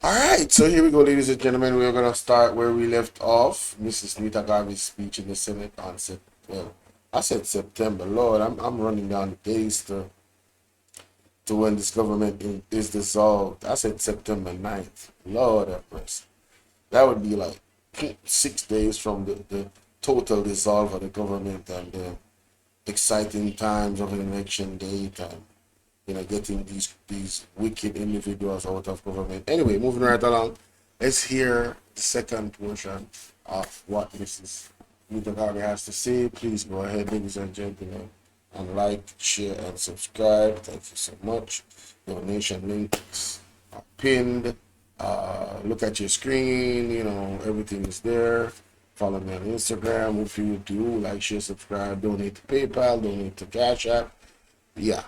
All right, so here we go, ladies and gentlemen. We're gonna start where we left off. Mrs. Neita Garvey's speech in the Senate on well, I said September. Lord, I'm running down the days to when this government is dissolved. I said September 9th. Lord have mercy. That would be like 6 days from the total dissolve of the government and the exciting times of an election date and getting these wicked individuals out of government. Anyway, moving right along, let's hear the second portion of what Mrs. Neita Garvey has to say. Please go ahead, ladies and gentlemen, and like, share, and subscribe. Thank you so much. Donation links are pinned. Look at your screen. Everything is there. Follow me on Instagram if you do. Like, share, subscribe. Donate to PayPal. Donate to Cash App. Yeah.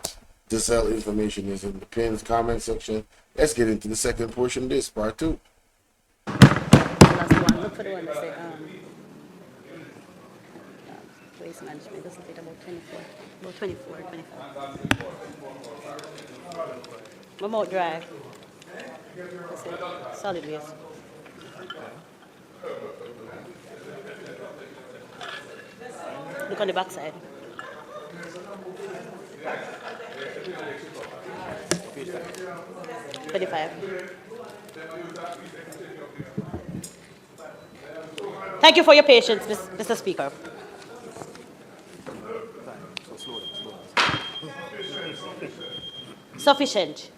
This information is in the pinned comment section. Let's get into the second portion of this, part two. That's the one. Look for the one that say waste management. This will take about 24. About 24, 25. Remote drive. That's it. Solid waste. Look on the back side. $25. Thank you for your patience, Mr. Speaker. Sufficient.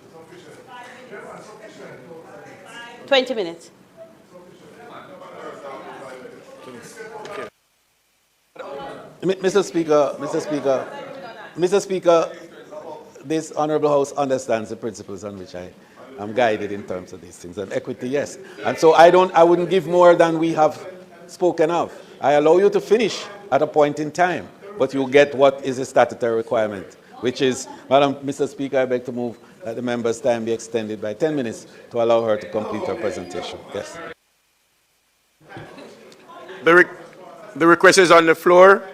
20 minutes. Mr. Speaker, this Honourable House understands the principles on which I am guided in terms of these things. And equity, yes. And so I wouldn't give more than we have spoken of. I allow you to finish at a point in time, but you get what is a statutory requirement, which is, Mr. Speaker, I beg to move that the member's time be extended by 10 minutes to allow her to complete her presentation. Yes. The request is on the floor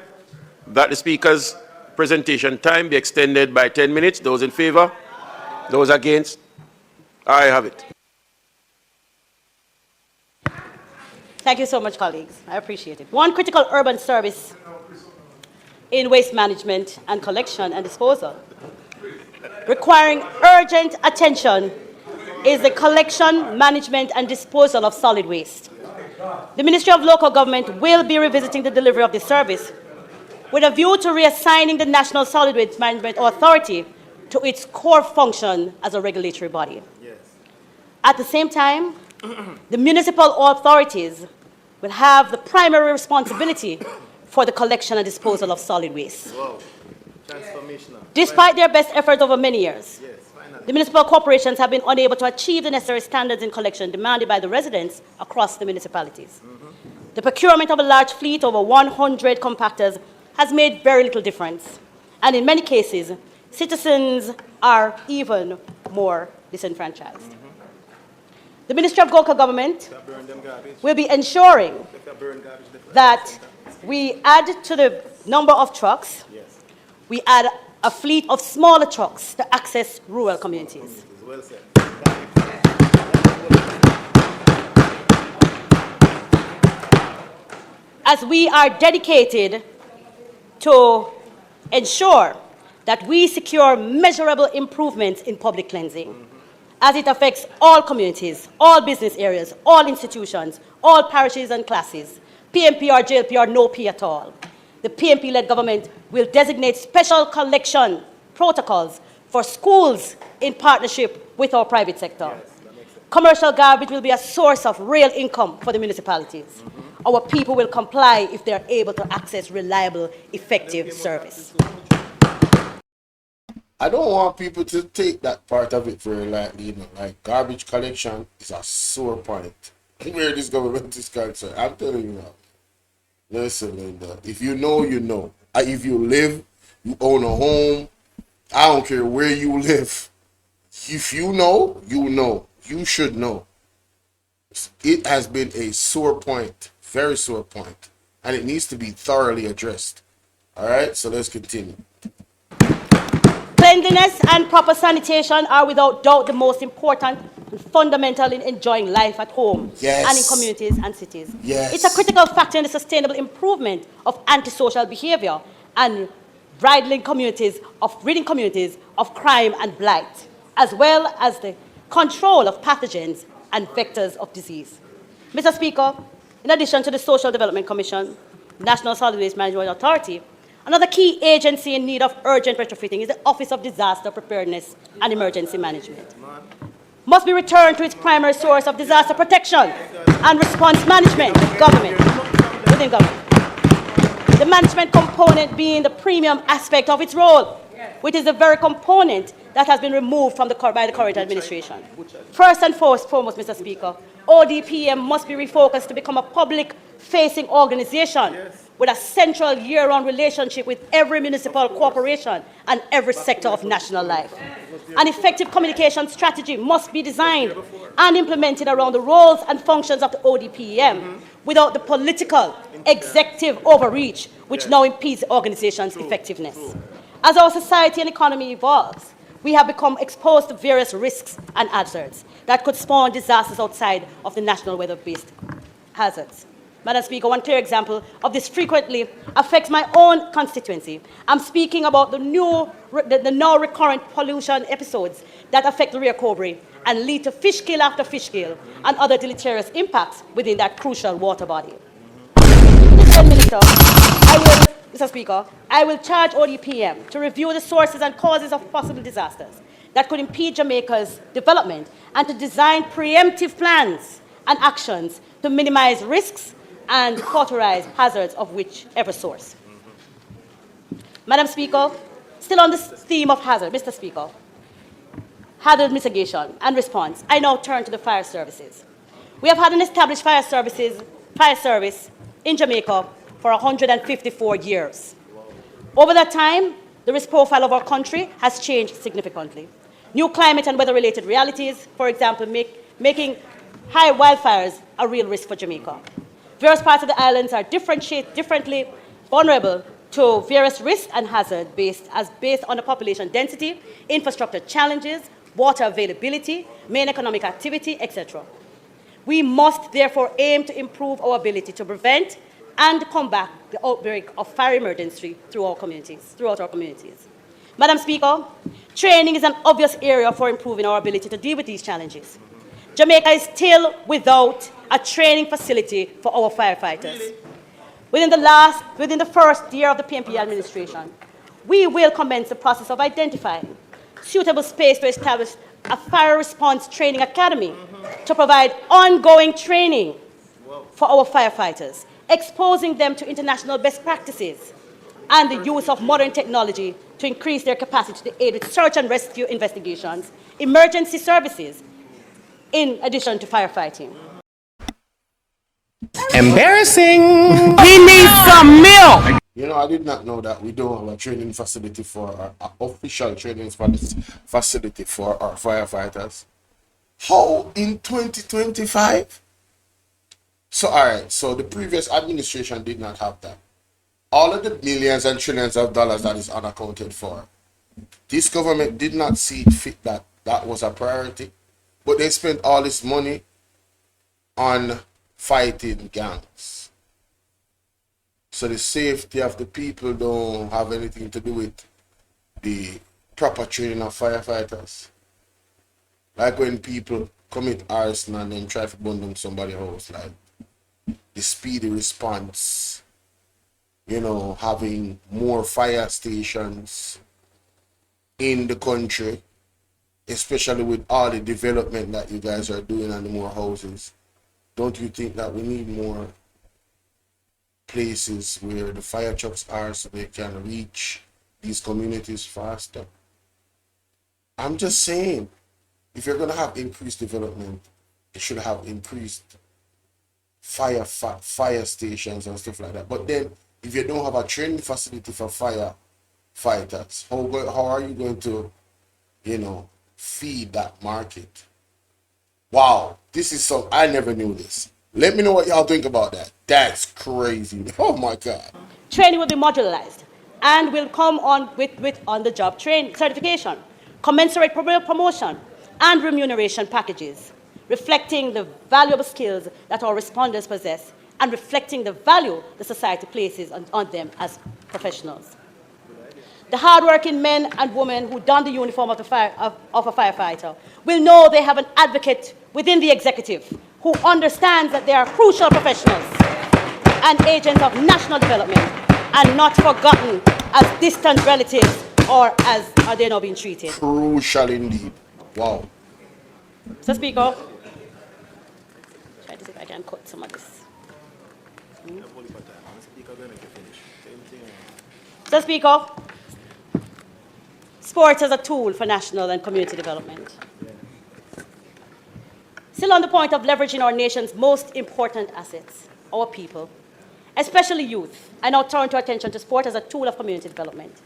that the Speaker's presentation time be extended by 10 minutes. Those in favor? Those against? I have it. Thank you so much, colleagues. I appreciate it. One critical urban service in waste management and collection and disposal requiring urgent attention is the collection, management, and disposal of solid waste. The Ministry of Local Government will be revisiting the delivery of this service with a view to reassigning the National Solid Waste Management Authority to its core function as a regulatory body. Yes. At the same time, the municipal authorities will have the primary responsibility for the collection and disposal of solid waste. Wow. Transformational. Despite their best efforts over many years, the municipal corporations have been unable to achieve the necessary standards in collection demanded by the residents across the municipalities. The procurement of a large fleet, over 100 compactors, has made very little difference. And in many cases, citizens are even more disenfranchised. The Ministry of Local Government will be ensuring that we add to the number of trucks, we add a fleet of smaller trucks to access rural communities. Well said. As we are dedicated to ensure that we secure measurable improvements in public cleansing, as it affects all communities, all business areas, all institutions, all parishes and classes, PMP or JLP or no P at all. The PMP-led government will designate special collection protocols for schools in partnership with our private sector. Commercial garbage will be a source of real income for the municipalities. Our people will comply if they are able to access reliable, effective service. I don't want people to take that part of it very lightly, like garbage collection is a sore point where this government is concerned. I'm telling you now. Listen, Linda, if you know, you know. If you live, you own a home, I don't care where you live. If you know, you know. You should know. It has been a sore point, very sore point, and it needs to be thoroughly addressed. All right, so let's continue. Cleanliness and proper sanitation are without doubt the most important and fundamental in enjoying life at home Yes. and in communities and cities. Yes. It's a critical factor in the sustainable improvement of antisocial behavior and ridding communities of crime and blight, as well as the control of pathogens and vectors of disease. Mr. Speaker, in addition to the Social Development Commission, National Solid Waste Management Authority, another key agency in need of urgent retrofitting is the Office of Disaster Preparedness and Emergency Management. Must be returned to its primary source of disaster protection and response management within government. The management component being the premium aspect of its role, which is the very component that has been removed from by the current administration. First and foremost, Mr. Speaker, ODPM must be refocused to become a public-facing organization with a central year-round relationship with every municipal corporation and every sector of national life. An effective communication strategy must be designed and implemented around the roles and functions of the ODPM without the political, executive overreach which now impedes the organization's effectiveness. As our society and economy evolves, we have become exposed to various risks and hazards that could spawn disasters outside of the national weather-based hazards. Madam Speaker, one clear example of this frequently affects my own constituency. I'm speaking about the now recurrent pollution episodes that affect the Rio Cobre and lead to fish kill after fish kill and other deleterious impacts within that crucial water body. Minister, Mr. Speaker, I will charge ODPM to review the sources and causes of possible disasters that could impede Jamaica's development and to design preemptive plans and actions to minimize risks and cauterize hazards of whichever source. Madam Speaker, still on this theme of hazard, Mr. Speaker, hazard mitigation and response, I now turn to the fire services. We have had an established fire service in Jamaica for 154 years. Over that time, the risk profile of our country has changed significantly. New climate and weather-related realities, for example, making high wildfires a real risk for Jamaica. Various parts of the islands are differently vulnerable to various risks and hazards based on the population density, infrastructure challenges, water availability, main economic activity, etc. We must therefore aim to improve our ability to prevent and combat the outbreak of fire emergency throughout our communities. Madam Speaker, training is an obvious area for improving our ability to deal with these challenges. Jamaica is still without a training facility for our firefighters. Within the first year of the PNP administration, we will commence the process of identifying suitable space to establish a fire response training academy to provide ongoing training for our firefighters, exposing them to international best practices and the use of modern technology to increase their capacity to aid with search and rescue investigations, emergency services, in addition to firefighting. Embarrassing. We need some milk. You know, I did not know that we don't have a training facility for our official training facility for our firefighters. How in 2025? So, all right, so the previous administration did not have that. All of the millions and trillions of dollars that is unaccounted for, this government did not see it fit that that was a priority, but they spent all this money on fighting gangs. So the safety of the people don't have anything to do with the proper training of firefighters. Like when people commit arson and then try to burn down somebody's house, like the speedy response, you know, having more fire stations in the country, especially with all the development that you guys are doing and the more houses. Don't you think that we need more places where the fire trucks are so they can reach these communities faster? I'm just saying, if you're going to have increased development, you should have increased fire stations and stuff like that. But then, if you don't have a training facility for firefighters, how are you going to, you know, feed that market? Wow, this is so, I never knew this. Let me know what y'all think about that. That's crazy. Oh my God. Training will be modularized and will come on with on-the-job train certification, commensurate promotion, and remuneration packages, reflecting the valuable skills that our responders possess and reflecting the value the society places on them as professionals. The hardworking men and women who don the uniform of a firefighter will know they have an advocate within the executive who understands that they are crucial professionals and agents of national development and not forgotten as distant relatives or as are they now being treated. Crucial indeed. Wow. Mr. Speaker, try to see if I can cut some of this. Mr. Speaker, sports as a tool for national and community development. Still on the point of leveraging our nation's most important assets, our people, especially youth, I now turn to attention to sport as a tool of community development.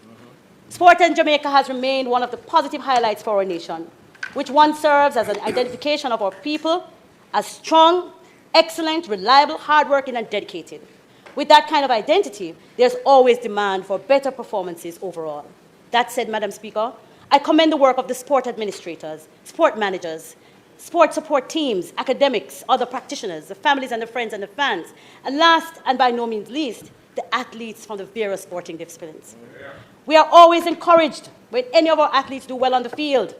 Sport in Jamaica has remained one of the positive highlights for our nation, which one serves as an identification of our people as strong, excellent, reliable, hardworking, and dedicated. With that kind of identity, there's always demand for better performances overall. That said, Madam Speaker, I commend the work of the sport administrators, sport managers, sport support teams, academics, other practitioners, the families and the friends and the fans, and last and by no means least, the athletes from the various sporting disciplines. We are always encouraged when any of our athletes do well on the field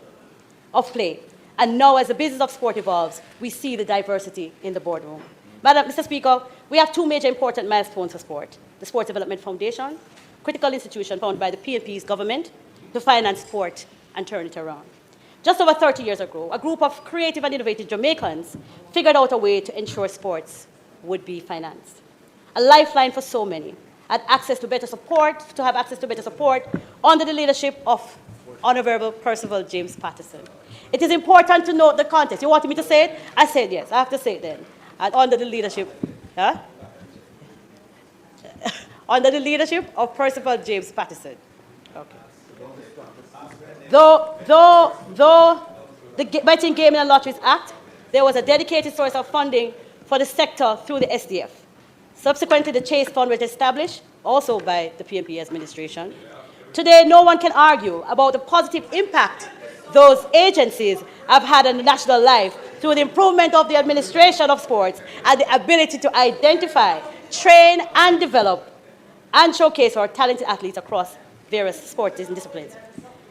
of play. And now, as the business of sport evolves, we see the diversity in the boardroom. Mr. Speaker, we have two major important milestones for sport. The Sports Development Foundation, critical institution founded by the PNP's government to finance sport and turn it around. Just over 30 years ago, a group of creative and innovative Jamaicans figured out a way to ensure sports would be financed. A lifeline for so many, to have access to better support under the leadership of Honorable Percival James Patterson. It is important to note the context. You wanted me to say it? I said yes. I have to say it then. And under the leadership, under the leadership of Percival James Patterson. Okay. Though the Betting, Gaming and Lotteries Act, there was a dedicated source of funding for the sector through the SDF. Subsequently, the Chase Fund was established, also by the PNP administration. Today, no one can argue about the positive impact those agencies have had on the national life through the improvement of the administration of sports and the ability to identify, train, and develop and showcase our talented athletes across various sports disciplines.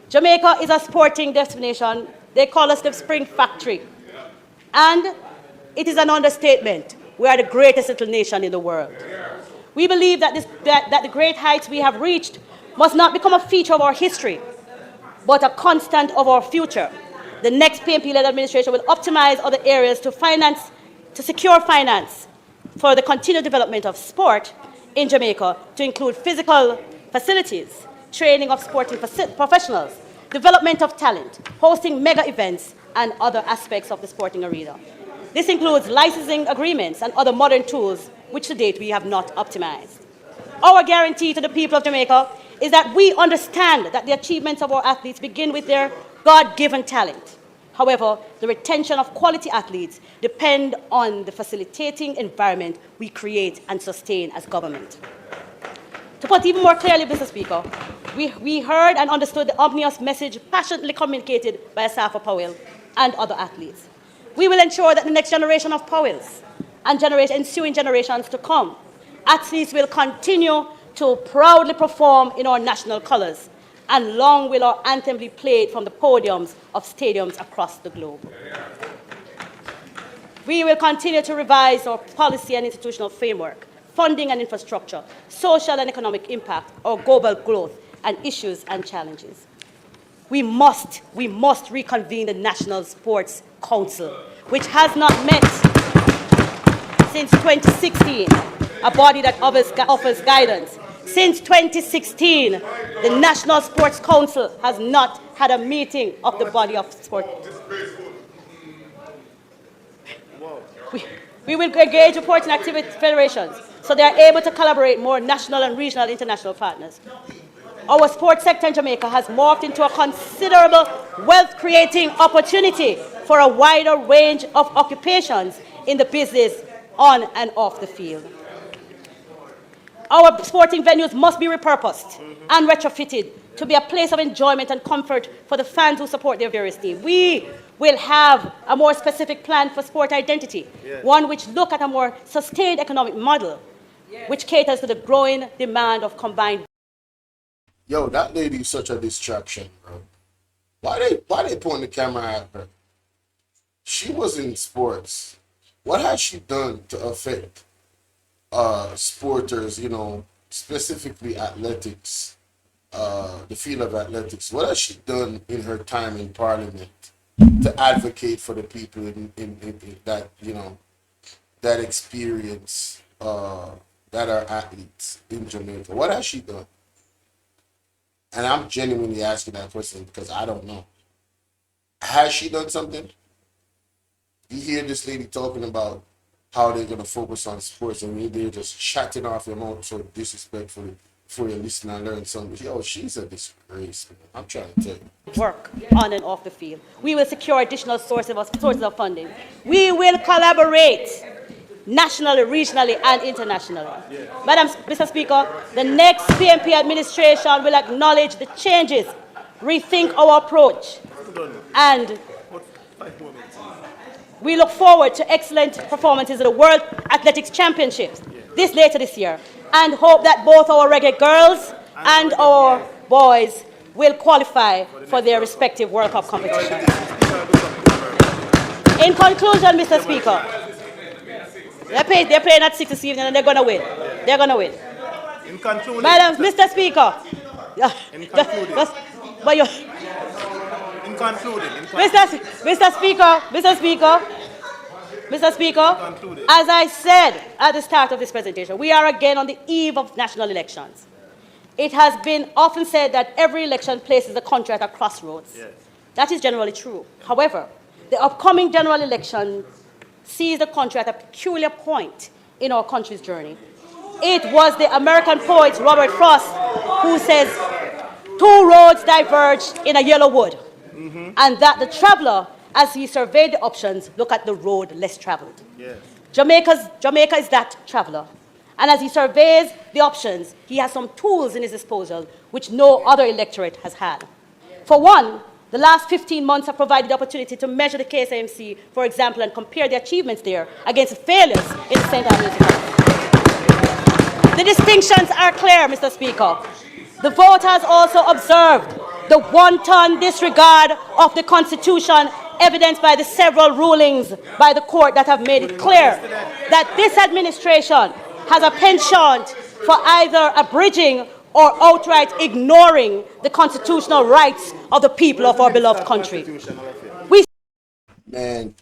Jamaica is a sporting destination. They call us the Spring Factory. And it is an understatement. We are the greatest little nation in the world. We believe that the great heights we have reached must not become a feature of our history, but a constant of our future. The next PNP-led administration will optimize other areas to secure finance for the continued development of sport in Jamaica, to include physical facilities, training of sporting professionals, development of talent, hosting mega events, and other aspects of the sporting arena. This includes licensing agreements and other modern tools, which to date we have not optimized. Our guarantee to the people of Jamaica is that we understand that the achievements of our athletes begin with their God-given talent. However, the retention of quality athletes depend on the facilitating environment we create and sustain as government. To put even more clearly, Mr. Speaker, we heard and understood the ominous message passionately communicated by Asafa Powell and other athletes. We will ensure that the next generation of Powells and ensuing generations to come, athletes will continue to proudly perform in our national colors, and long will our anthem be played from the podiums of stadiums across the globe. We will continue to revise our policy and institutional framework, funding and infrastructure, social and economic impact, our global growth, and issues and challenges. We must reconvene the National Sports Council, which has not met since 2016, a body that offers guidance. Since 2016, the National Sports Council has not had a meeting of the body of sport. We will engage reporting activity federations so they are able to collaborate more national and regional international partners. Our sports sector in Jamaica has morphed into a considerable wealth-creating opportunity for a wider range of occupations in the business on and off the field. Our sporting venues must be repurposed and retrofitted to be a place of enjoyment and comfort for the fans who support their various teams. We will have a more specific plan for sport identity, one which looks at a more sustained economic model, which caters to the growing demand of combined. Yo, that lady is such a distraction, bro. Why they pointing the camera at her? She was in sports. What has she done to affect sporters, you know, specifically athletics, the field of athletics? What has she done in her time in parliament to advocate for the people in that, you know, that experience, that are athletes in Jamaica? What has she done? And I'm genuinely asking that question because I don't know. Has she done something? You hear this lady talking about how they're going to focus on sports, and they're just chatting off your mouth so disrespectfully before you listen and learn something. Yo, she's a disgrace, man. I'm trying to tell you. Work on and off the field. We will secure additional sources of funding. We will collaborate nationally, regionally, and internationally. Mr. Speaker, the next PMP administration will acknowledge the changes, rethink our approach, and we look forward to excellent performances at the World Athletics Championships later this year, and hope that both our reggae girls and our boys will qualify for their respective World Cup competitions. In conclusion, Mr. Speaker, they're playing at 6 this evening and they're going to win. They're going to win. In conclusion, Mr. Speaker. Mr. Speaker, as I said at the start of this presentation, we are again on the eve of national elections. It has been often said that every election places the country at a crossroads. Yes. That is generally true. However, the upcoming general election sees the country at a peculiar point in our country's journey. It was the American poet Robert Frost who says, "Two roads diverge in a yellow wood," and that the traveler, as he surveyed the options, look at the road less traveled. Yes. Jamaica is that traveler. And as he surveys the options, he has some tools in his disposal which no other electorate has had. For one, the last 15 months have provided the opportunity to measure the KSAMC, for example, and compare the achievements there against the failures in the St. Andrews Economy. The distinctions are clear, Mr. Speaker. The vote has also observed the wanton disregard of the Constitution, evidenced by the several rulings by the court that have made it clear that this administration has a penchant for either abridging or outright ignoring the constitutional rights of the people of our beloved country. Man,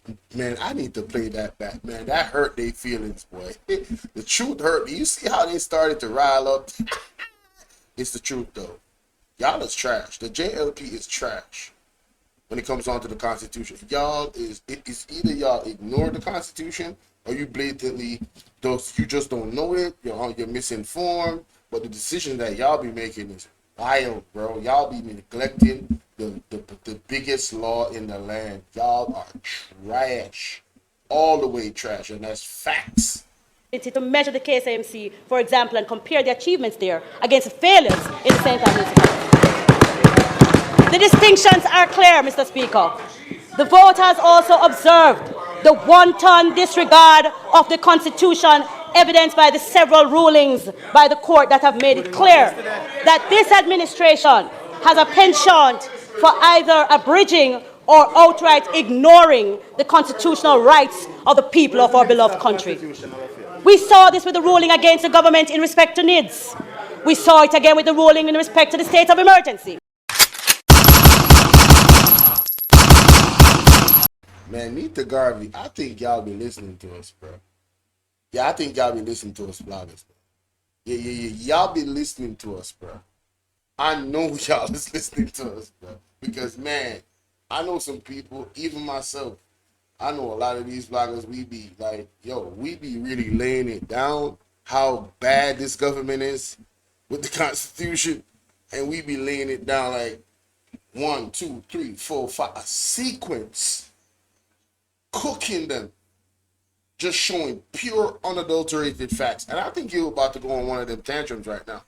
I need to play that back, man. That hurt their feelings, boy. The truth hurt me. You see how they started to rile up? It's the truth, though. Y'all is trash. The JLP is trash when it comes on to the Constitution. It's either y'all ignore the Constitution or you blatantly, you just don't know it. You're misinformed. But the decision that y'all be making is wild, bro. Y'all be neglecting the biggest law in the land. Y'all are trash. All the way trash, and that's facts. To measure the KSAMC, for example, and compare the achievements there against the failures in the St. Andrews Economy. The distinctions are clear, Mr. Speaker. The vote has also observed the wanton disregard of the Constitution, evidenced by the several rulings by the court that have made it clear that this administration has a penchant for either abridging or outright ignoring the constitutional rights of the people of our beloved country. We saw this with the ruling against the government in respect to NIDS. We saw it again with the ruling in respect to the state of emergency. Man, Neita Garvey, I think y'all be listening to us, bro. Yeah, I think y'all be listening to us, bloggers. Yeah. Y'all be listening to us, bro. I know y'all is listening to us, bro. Because, man, I know some people, even myself, I know a lot of these bloggers, we be like, we be really laying it down how bad this government is with the Constitution. And we be laying it down like 1, 2, 3, 4, 5, a sequence. Cooking them just showing pure, unadulterated facts. And I think you're about to go on one of them tantrums right now.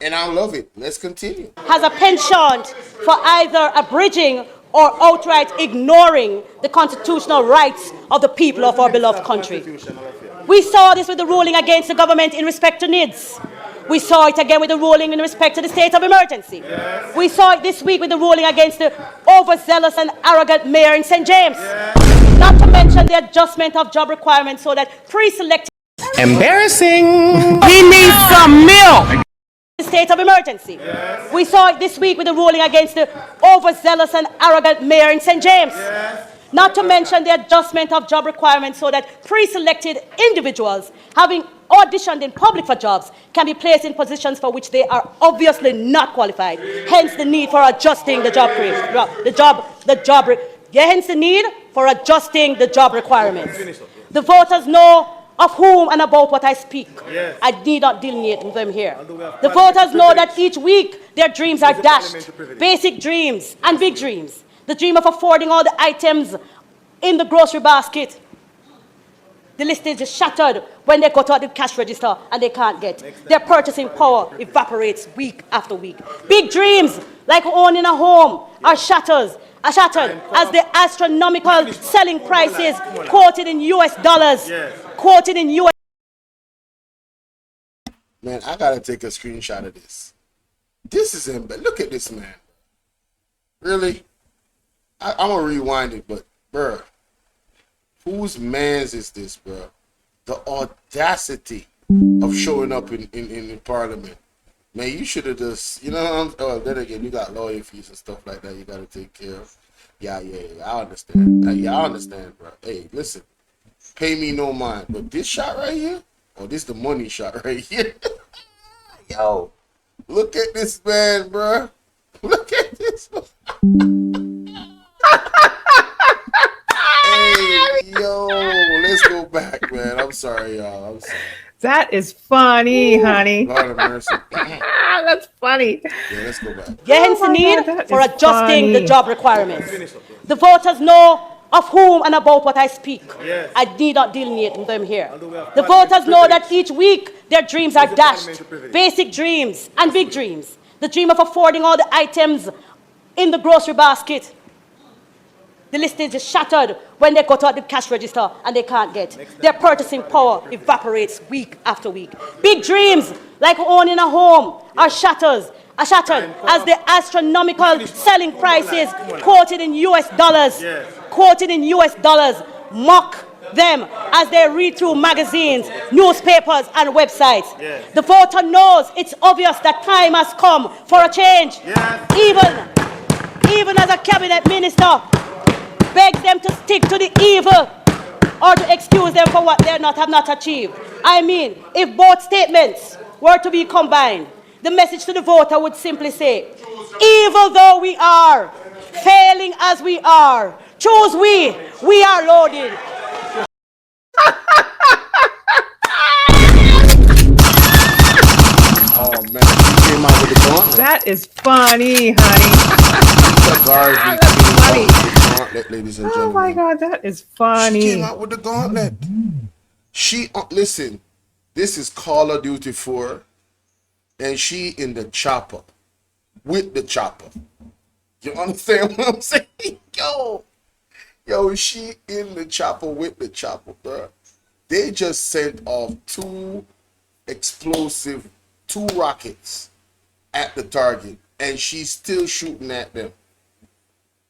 And I love it. Let's continue. Has a penchant for either abridging or outright ignoring the constitutional rights of the people of our beloved country. We saw this with the ruling against the government in respect to NIDS. We saw it again with the ruling in respect to the state of emergency. Yes. We saw it this week with the ruling against the overzealous and arrogant mayor in St. James. Yes. Not to mention the adjustment of job requirements so that pre-selected... Embarrassing. He needs some milk. State of emergency. Yes. We saw it this week with the ruling against the overzealous and arrogant mayor in St. James. Yes. Not to mention the adjustment of job requirements so that pre-selected individuals having auditioned in public for jobs can be placed in positions for which they are obviously not qualified. Hence the need for adjusting the job hence the need for adjusting the job requirements. The voters know of whom and about what I speak. Yes. I need not delineate them here. The voters know that each week their dreams are dashed. Basic dreams and big dreams. The dream of affording all the items in the grocery basket. The list is just shattered when they go to the cash register and they can't get. Their purchasing power evaporates week after week. Big dreams, like owning a home, are shattered as the astronomical selling prices quoted in US dollars. Quoted in US. Man, I gotta take a screenshot of this. This is him, but look at this man. Really? I'm gonna rewind it, but bruh, whose man's is this, bruh? The audacity of showing up in Parliament. Man, you should have just, you know, then again, you got lawyer fees and stuff like that you gotta take care of. Yeah, I understand. I understand, bro. Hey, listen, pay me no mind, but this shot right here, this the money shot right here. Yo, look at this man, bro. Look at this man. Hey, yo, let's go back, man. I'm sorry, y'all. I'm sorry. That is funny, honey. Lord of mercy. That's funny. Yeah, let's go back. Hence the need for adjusting the job requirements. The voters know of whom and about what I speak. Yes. I need not delineate them here. The voters know that each week their dreams are dashed. Basic dreams and big dreams. The dream of affording all the items in the grocery basket. The list is just shattered when they go to the cash register and they can't get. Their purchasing power evaporates week after week. Big dreams, like owning a home, are shattered as the astronomical selling prices quoted in US dollars, mock them as they read through magazines, newspapers, and websites. Yes. The voter knows it's obvious that time has come for a change. Yes. Even as a cabinet minister, begs them to stick to the evil or to excuse them for what they have not achieved. I mean, if both statements were to be combined, the message to the voter would simply say, evil though we are, failing as we are, choose we are loaded. Oh man, you came out with the gauntlet. That is funny, honey. Garvey That's funny. Gauntlet, ladies and gentlemen. Oh my God, that is funny. She came out with the gauntlet. She listen, this is Call of Duty 4, and she in the chopper with the chopper. You understand what I'm saying? Yo, she in the chopper with the chopper, bro. They just sent off two rockets at the target, and she's still shooting at them.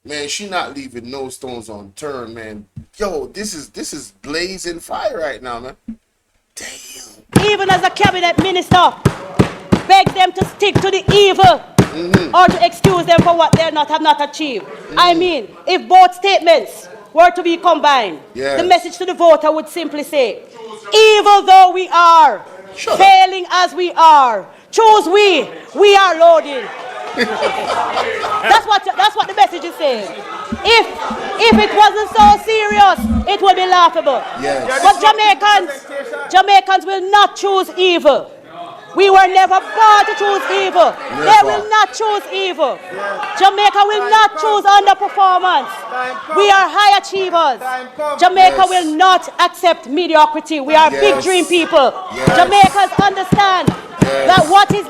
Man, she not leaving no stones unturned, man. Yo, this is blazing fire right now, man. Damn. Even as a cabinet minister, begs them to stick to the evil or to excuse them for what they have not achieved. I mean, if both statements were to be combined, the message to the voter would simply say, evil though we are, failing as we are, choose we are loaded. That's what the message is saying. If it wasn't so serious, it would be laughable. Yes. But Jamaicans will not choose evil. We were never born to choose evil. They will not choose evil. Jamaica will not choose underperformance. We are high achievers. Jamaica will not accept mediocrity. We are big dream people. Jamaicans understand that what is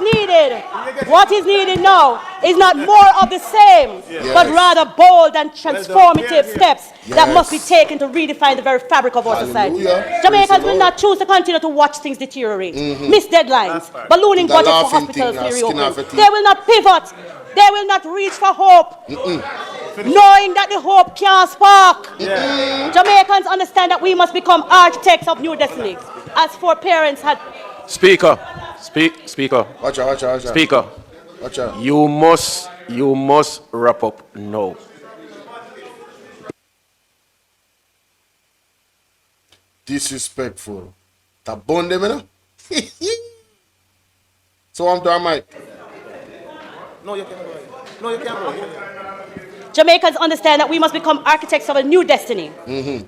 needed now is not more of the same, but rather bold and transformative steps that must be taken to redefine the very fabric of our society. Jamaicans will not choose to continue to watch things deteriorate, miss deadlines, ballooning budgets for hospitals to reopen. They will not pivot. They will not reach for hope, knowing that the hope can't spark. Jamaicans understand that we must become architects of new destinies, as foreparents had. Speaker. Speaker. Watch out. Speaker. Watch out. You must wrap up now. Disrespectful. That bond them, you know? So I'm done, Mike. No, you can't go. Jamaicans understand that we must become architects of a new destiny,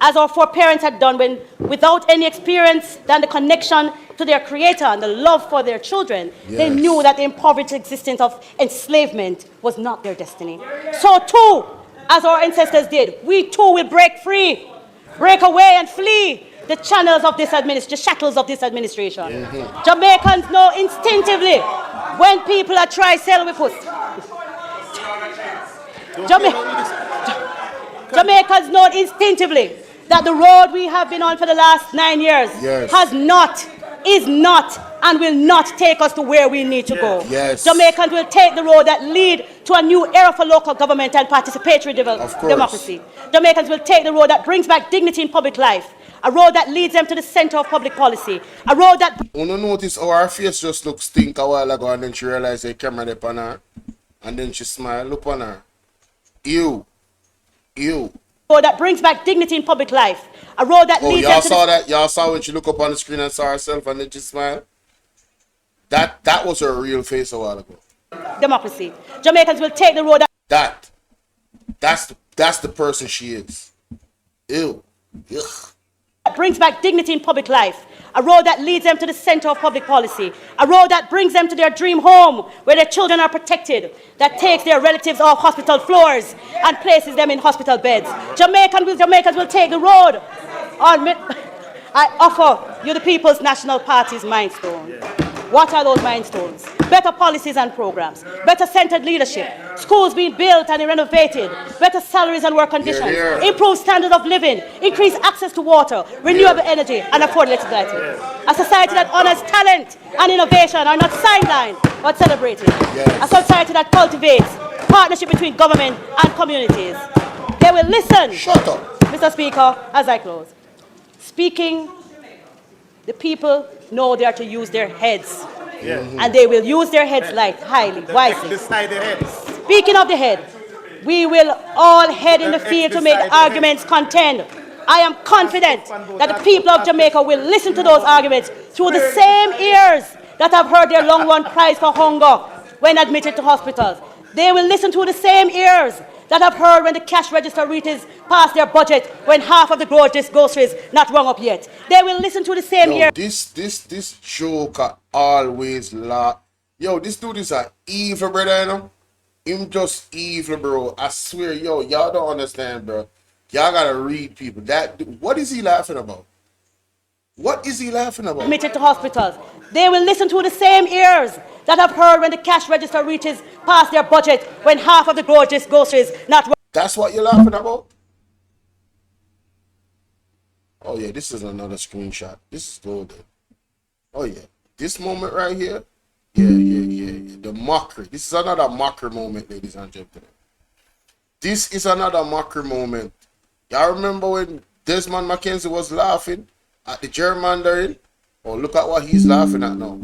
as our foreparents had done when, without any experience than the connection to their creator and the love for their children, they knew that the impoverished existence of enslavement was not their destiny. So too, as our ancestors did, we too will break free, break away and flee the channels of this the shackles of this administration. Jamaicans know instinctively when people are trying to sell with us. Jamaicans know instinctively that the road we have been on for the last 9 years is not, and will not take us to where we need to go. Jamaicans will take the road that lead to a new era for local government and participatory democracy. Jamaicans will take the road that brings back dignity in public life, a road that leads them to the center of public policy, a road that... Wanna notice how her face just looked stink a while ago, and then she realized the camera up on her, and then she smiled. Look on her. Ew. Road that brings back dignity in public life, a road that leads them to Y'all saw when she looked up on the screen and saw herself and then she smiled? That was her real face a while ago. Democracy. Jamaicans will take the road That's the person she is. Ew. Ugh. that brings back dignity in public life, a road that leads them to the center of public policy, a road that brings them to their dream home where their children are protected, that takes their relatives off hospital floors and places them in hospital beds. Jamaicans will take the road on... I offer you the People's National Party's Mindstone. What are those milestones? Better policies and programs, better centered leadership, schools being built and renovated, better salaries and work conditions, improved standard of living, increased access to water, renewable energy, and affordable electricity. A society that honors talent and innovation are not sidelined but celebrated. A society that cultivates partnership between government and communities. They will listen. Shut up. Mr. Speaker, as I close. Speaking, the people know they are to use their heads. And they will use their heads highly, wisely. Decide the head. Speaking of the head, we will all head in the field to make arguments contend. I am confident that the people of Jamaica will listen to those arguments through the same ears that have heard their long-run cries for hunger when admitted to hospitals. They will listen to the same ears that have heard when the cash register reaches past their budget when half of the groceries not rung up yet. They will listen to the same ears. This joker always laugh. Yo, this dude is a evil, brother, you know? Him just evil, bro. I swear, yo, y'all don't understand, bro. Y'all gotta read people. What is he laughing about? What is he laughing about? Admitted to hospitals. They will listen to the same ears that have heard when the cash register reaches past their budget when half of the groceries not... That's what you're laughing about? Oh yeah, this is another screenshot. This is golden. Oh yeah, this moment right here. Yeah. The mockery. This is another mockery moment, ladies and gentlemen. This is another mockery moment. Y'all remember when Desmond Mackenzie was laughing at the gerrymandering? Oh, look at what he's laughing at now.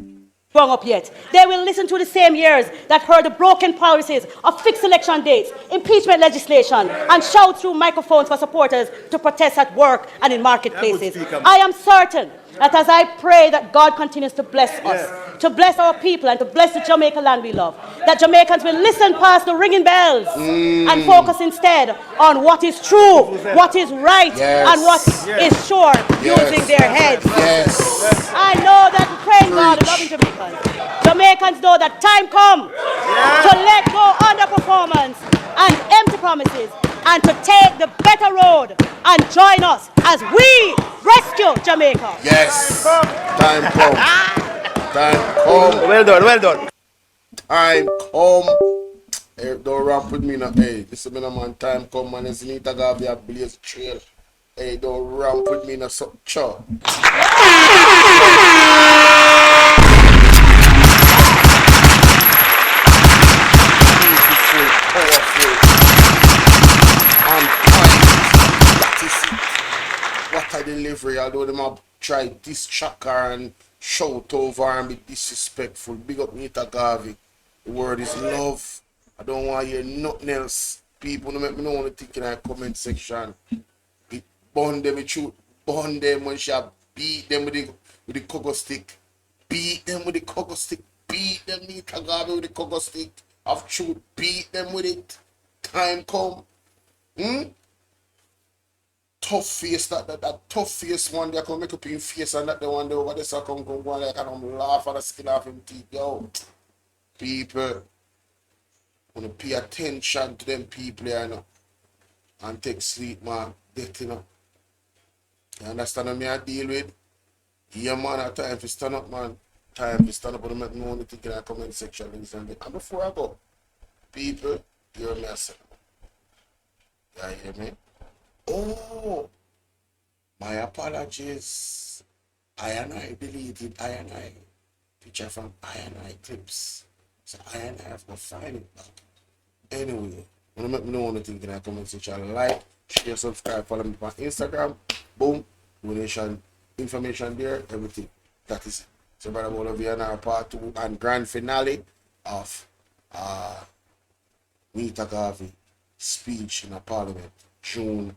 Wrong up yet. They will listen to the same ears that heard the broken policies of fixed election dates, impeachment legislation, and shout through microphones for supporters to protest at work and in marketplaces. I am certain that as I pray that God continues to bless us, to bless our people, and to bless the Jamaica land we love, that Jamaicans will listen past the ringing bells and focus instead on what is true, what is right, and what is sure, using their heads. I know that praying God and loving Jamaicans Jamaicans know that time come to let go underperformance and empty promises and to take the better road and join us as we rescue Jamaica. Yes. Time come. Time come. Well done, well done. Time come. Hey, don't ramp with me now. Hey, this is me, man. Time come, man. It's Neita Garvey a blaze trail. Hey, don't ramp with me now. So, sure. Beautiful, powerful, and kind. That is it. What a delivery. Although them have tried this tracker and shout over and be disrespectful. Big up Neita Garvey. The word is love. I don't want to hear nothing else. People don't make me know what to think in the comment section. It burn them with truth. Burn them when she beat them with the cocoa stick. Beat them with the cocoa stick. Beat them Neita Garvey with the cocoa stick. Of truth. Beat them with it. Time come. Tough face, that tough face one they can make up in face and that the one they over there so come go like and I'm laugh at the skin off him teeth. Yo, people wanna pay attention to them people here, you know, and take sleep, man. Death, you know. You understand what me I deal with? Yeah, man, at time to stand up, man. Time to stand up, but I make no one think in the comment section. And before I go, people, hear me I say. Yeah, you hear me? Oh, my apologies. I deleted I picture from Bvrclips. So I have to find it back. Anyway, wanna make me know what you think in the comment section. Like, share, subscribe, follow me on Instagram. Boom, donation, information there, everything. That is it. So brother Bolo Vienna part 2 and grand finale of Neita Garvey speech in the parliament, June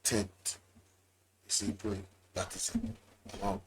10th. You see, pray. That is it. I'm out.